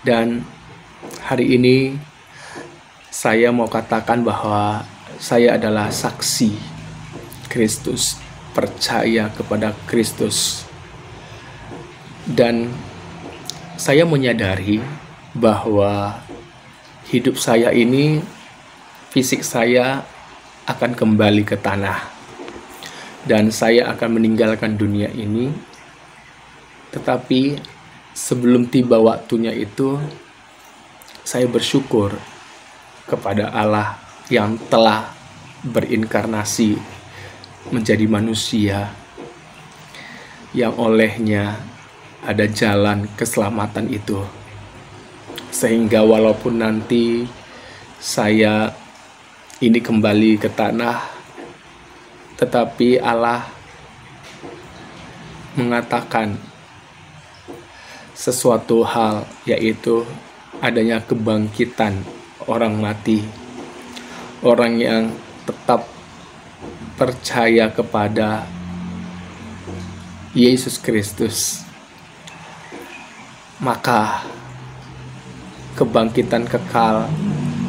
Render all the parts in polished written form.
Dan hari ini saya mau katakan bahwa saya adalah saksi Kristus, percaya kepada Kristus. Dan saya menyadari bahwa hidup saya ini, fisik saya akan kembali ke tanah. Dan saya akan meninggalkan dunia ini. Tetapi sebelum tiba waktunya itu, saya bersyukur kepada Allah yang telah berinkarnasi menjadi manusia, yang olehnya ada jalan keselamatan itu. Sehingga walaupun nanti saya ini kembali ke tanah, tetapi Allah mengatakan sesuatu hal, yaitu adanya kebangkitan orang mati, orang yang tetap percaya kepada Yesus Kristus. Maka kebangkitan kekal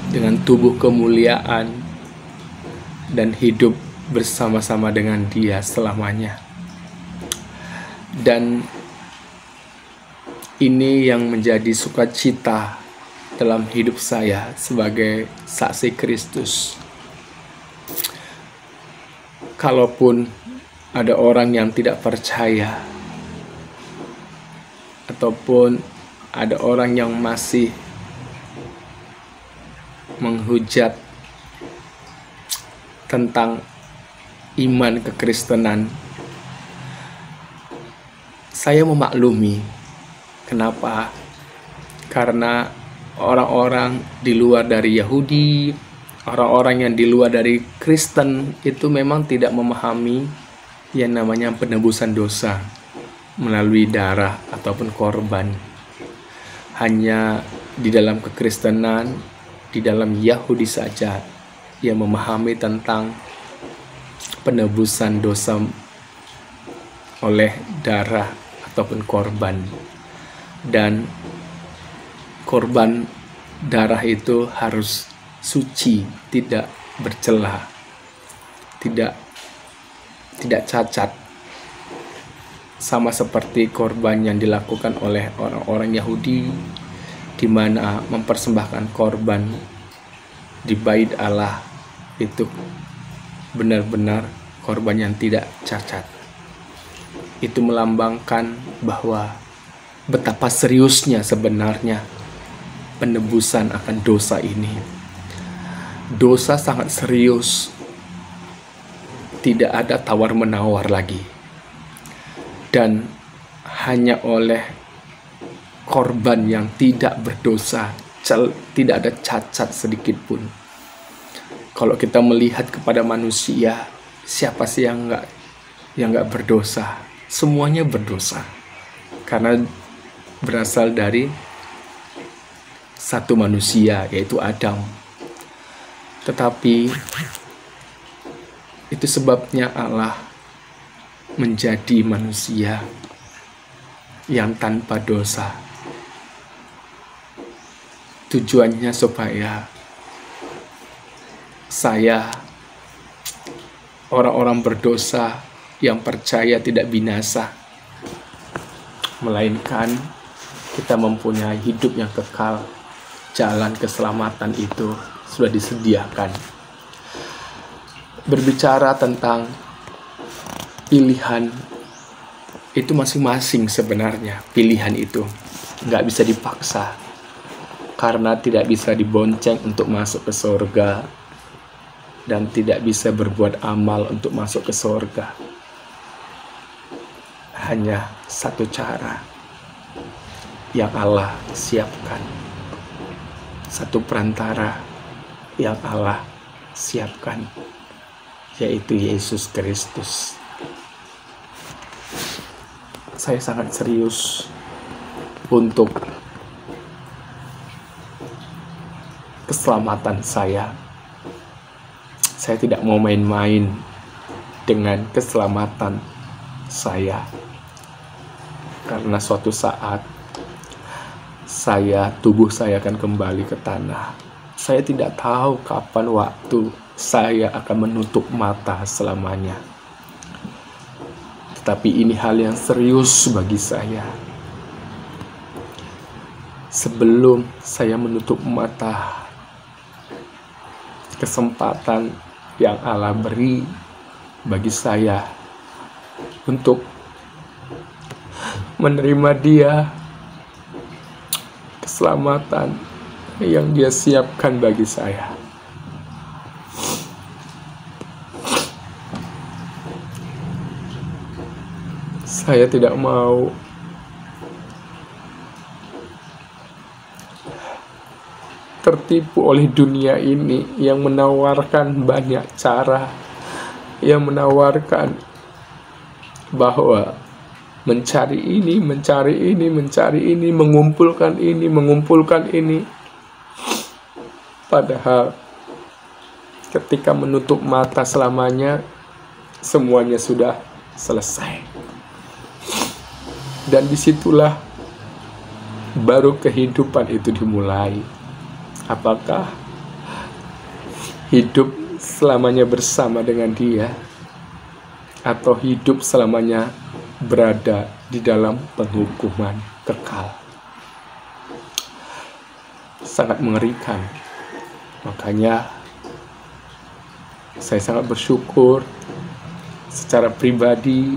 dengan tubuh kemuliaan dan hidup bersama-sama dengan Dia selamanya. Dan ini yang menjadi sukacita dalam hidup saya sebagai saksi Kristus. Kalaupun ada orang yang tidak percaya, ataupun ada orang yang masih menghujat tentang iman kekristenan, saya memaklumi. Kenapa? Karena orang-orang di luar dari Yahudi, orang-orang yang di luar dari Kristen itu memang tidak memahami yang namanya penebusan dosa melalui darah ataupun korban. Hanya di dalam kekristenan, di dalam Yahudi saja yang memahami tentang penebusan dosa oleh darah ataupun korban. Dan korban darah itu harus suci, tidak bercela, tidak cacat, sama seperti korban yang dilakukan oleh orang-orang Yahudi, di mana mempersembahkan korban di bait Allah itu benar-benar korban yang tidak cacat. Itu melambangkan bahwa betapa seriusnya sebenarnya penebusan akan dosa ini. Dosa sangat serius, tidak ada tawar-menawar lagi. Dan hanya oleh korban yang tidak berdosa, tidak ada cacat sedikit pun. Kalau kita melihat kepada manusia, siapa sih yang nggak berdosa? Semuanya berdosa, karena berasal dari satu manusia, yaitu Adam. Tetapi itu sebabnya Allah menjadi manusia yang tanpa dosa. Tujuannya supaya saya, orang-orang berdosa yang percaya, tidak binasa, melainkan kita mempunyai hidup yang kekal. Jalan keselamatan itu sudah disediakan. Berbicara tentang pilihan, itu masing-masing sebenarnya. Pilihan itu nggak bisa dipaksa, karena tidak bisa dibonceng untuk masuk ke surga, dan tidak bisa berbuat amal untuk masuk ke surga. Hanya satu cara yang Allah siapkan, satu perantara yang Allah siapkan, yaitu Yesus Kristus. Saya sangat serius untuk keselamatan saya. Saya tidak mau main-main dengan keselamatan saya, karena suatu saat tubuh saya akan kembali ke tanah. Saya tidak tahu kapan waktu saya akan menutup mata selamanya. Tetapi ini hal yang serius bagi saya. Sebelum saya menutup mata, kesempatan yang Allah beri bagi saya untuk menerima Dia, keselamatan yang Dia siapkan bagi saya. Saya tidak mau tertipu oleh dunia ini yang menawarkan banyak cara, yang menawarkan bahwa mencari ini, mengumpulkan ini. Padahal ketika menutup mata selamanya, semuanya sudah selesai. Dan disitulah baru kehidupan itu dimulai. Apakah hidup selamanya bersama dengan Dia, atau hidup selamanya berada di dalam penghukuman kekal? Sangat mengerikan. Makanya saya sangat bersyukur secara pribadi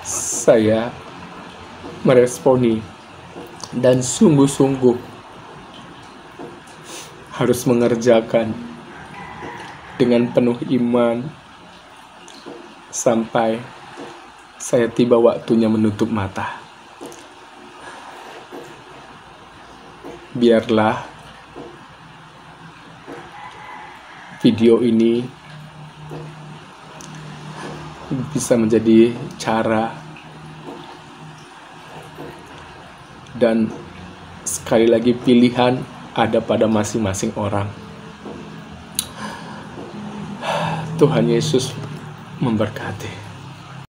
saya meresponi dan sungguh-sungguh harus mengerjakan dengan penuh iman sampai saya tiba waktunya menutup mata. Biarlah video ini bisa menjadi cara dan sekali lagi pilihan ada pada masing-masing orang. Tuhan Yesus memberkati.